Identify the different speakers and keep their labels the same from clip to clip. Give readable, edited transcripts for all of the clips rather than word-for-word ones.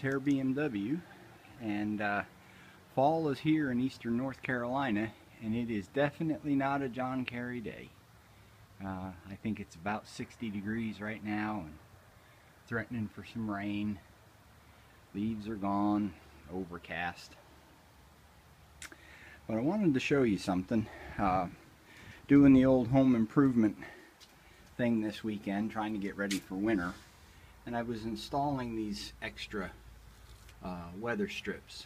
Speaker 1: Proter BMW, and fall is here in eastern North Carolina, and it is definitely not a John Kerry day. I think it's about 60 degrees right now and threatening for some rain. Leaves are gone, overcast. But I wanted to show you something. Doing the old home improvement thing this weekend, trying to get ready for winter, and I was installing these extra weather strips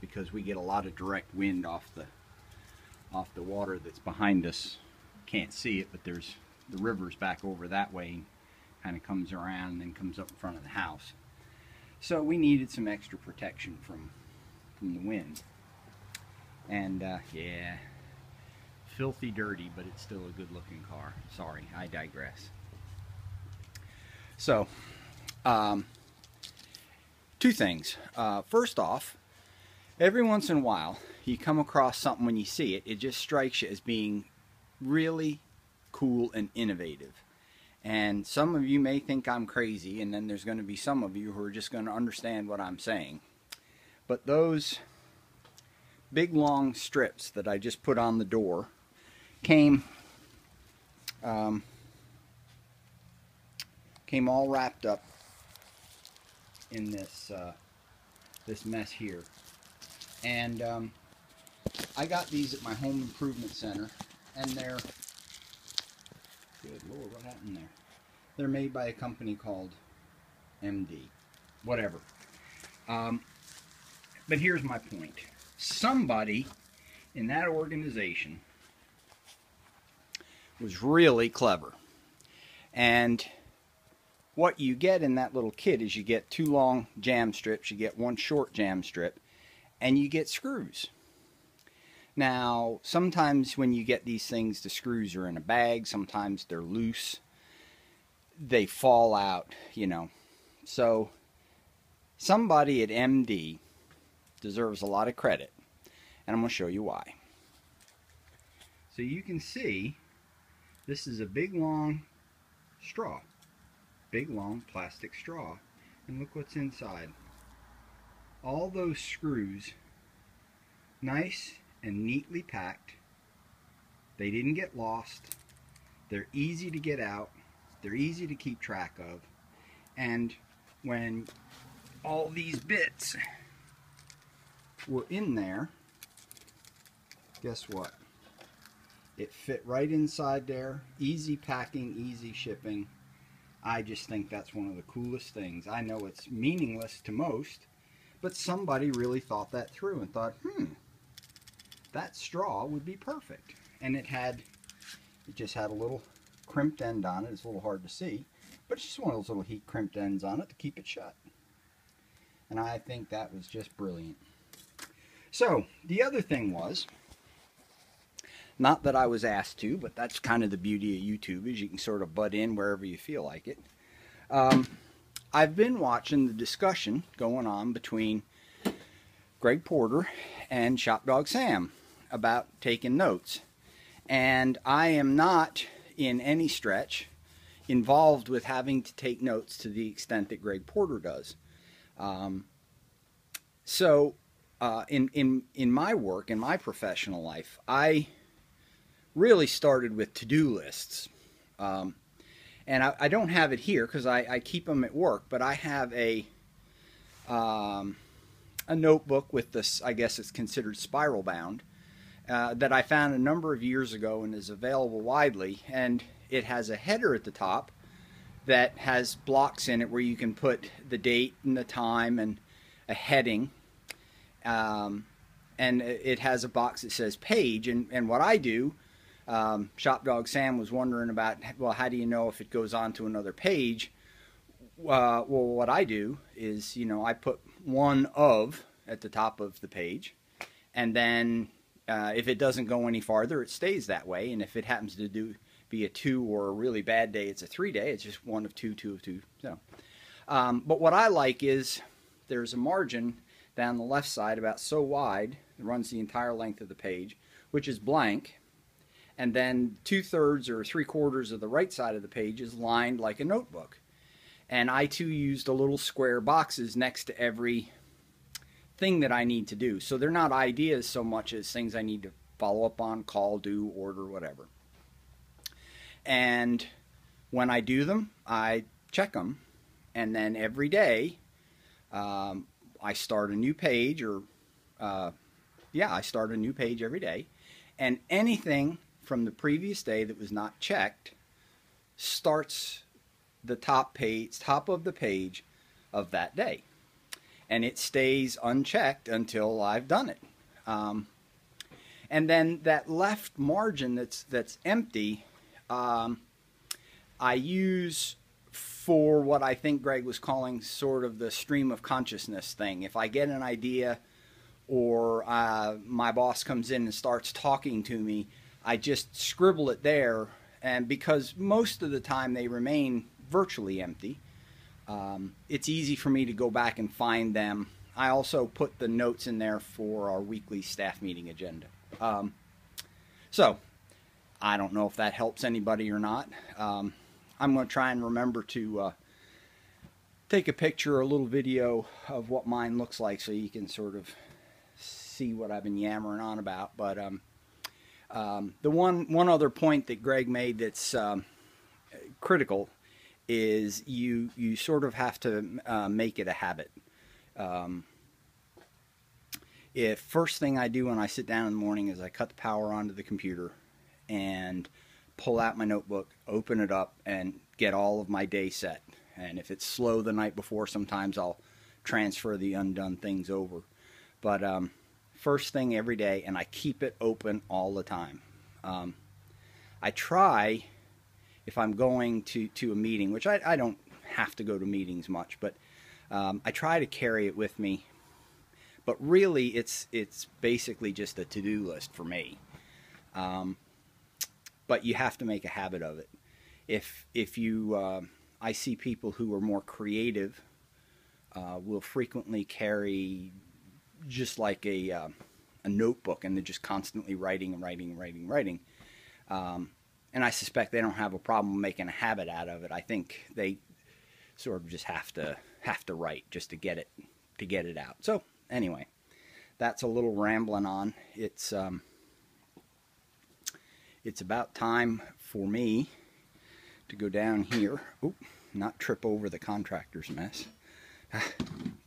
Speaker 1: because we get a lot of direct wind off the water that's behind us. Can't see it, but there's the river's back over that way and kind of comes around and then comes up in front of the house. So we needed some extra protection from the wind. And yeah, filthy dirty, but it's still a good looking car. Sorry, I digress. So two things. First off, every once in a while you come across something, when you see it, it just strikes you as being really cool and innovative. And some of you may think I'm crazy, and then there's going to be some of you who are just going to understand what I'm saying. But those big long strips that I just put on the door came all wrapped up in this this mess here. And I got these at my home improvement center, and they're, good Lord, what happened there? They're made by a company called MD, whatever. But here's my point. Somebody in that organization was really clever. And what you get in that little kit is you get two long jam strips, you get one short jam strip, and you get screws. Now, sometimes when you get these things, the screws are in a bag, sometimes they're loose, they fall out, you know. So somebody at MD deserves a lot of credit, and I'm going to show you why. So you can see this is a big long straw, big long plastic straw, and look what's inside. All those screws, nice and neatly packed. They didn't get lost. They're easy to get out. They're easy to keep track of. And when all these bits were in there, guess what? It fit right inside there. Easy packing, easy shipping. I just think that's one of the coolest things. I know it's meaningless to most, but somebody really thought that through and thought, that straw would be perfect. And it just had a little crimped end on it. It's a little hard to see, but it's just one of those little heat crimped ends on it to keep it shut. And I think that was just brilliant. So the other thing was, not that I was asked to, but that's kind of the beauty of YouTube, is you can sort of butt in wherever you feel like it. I've been watching the discussion going on between Greg Porter and Shopdogsam about taking notes. And I am not in any stretch involved with having to take notes to the extent that Greg Porter does. In my work, in my professional life, I really started with to-do lists. And I don't have it here because I keep them at work, but I have a notebook with this, I guess it's considered spiral bound, that I found a number of years ago and is available widely. And it has a header at the top that has blocks in it where you can put the date and the time and a heading. And it has a box that says page. And what I do, Shopdogsam was wondering about, well, how do you know if it goes on to another page? Well, what I do is, you know, I put one of at the top of the page, and then if it doesn't go any farther, it stays that way. And if it happens to be a 2 or a really bad day, it's a 3 day. It's just 1 of 2, 2 of 2. So, but what I like is there's a margin down the left side about so wide, it runs the entire length of the page, which is blank. And then 2/3 or 3/4 of the right side of the page is lined like a notebook. And I too used the little square boxes next to every thing that I need to do. So they're not ideas so much as things I need to follow up on, call, do, order, whatever. And when I do them, I check them. And then every day, I start a new page, or I start a new page every day. And anything from the previous day that was not checked starts the top of the page of that day. And it stays unchecked until I've done it. And then that left margin that's empty, I use for what I think Greg was calling sort of the stream of consciousness thing. If I get an idea, or my boss comes in and starts talking to me, I just scribble it there. And because most of the time they remain virtually empty, it's easy for me to go back and find them. I also put the notes in there for our weekly staff meeting agenda. So I don't know if that helps anybody or not. I'm going to try and remember to take a picture or a little video of what mine looks like, so you can sort of see what I've been yammering on about. But the one other point that Greg made that's critical is you sort of have to make it a habit. If first thing I do when I sit down in the morning is I cut the power onto the computer and pull out my notebook, open it up, and get all of my day set. And if it's slow the night before, sometimes I'll transfer the undone things over. But first thing every day, and I keep it open all the time. I try, if I'm going to a meeting, which I don't have to go to meetings much, but I try to carry it with me. But really, it's basically just a to-do list for me. But you have to make a habit of it. If you, I see people who are more creative will frequently carry just like a notebook, and they're just constantly writing and writing and writing and writing. And I suspect they don't have a problem making a habit out of it. I think they sort of just have to write just to get it out. So anyway, that's a little rambling on. It's about time for me to go down here. Oop, not trip over the contractor's mess.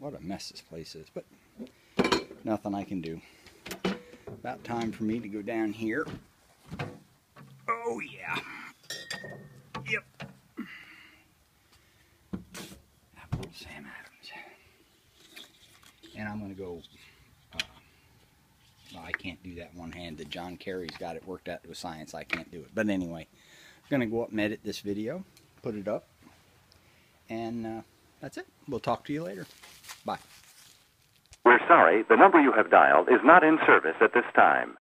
Speaker 1: What a mess this place is, but nothing I can do. About time for me to go down here. Oh yeah. Yep. Apple Sam Adams. And I'm going to go, well, I can't do that one-handed. John Kerry's got it worked out to a science. I can't do it. But anyway, I'm going to go up and edit this video, put it up, and that's it. We'll talk to you later. Bye.
Speaker 2: We're sorry, the number you have dialed is not in service at this time.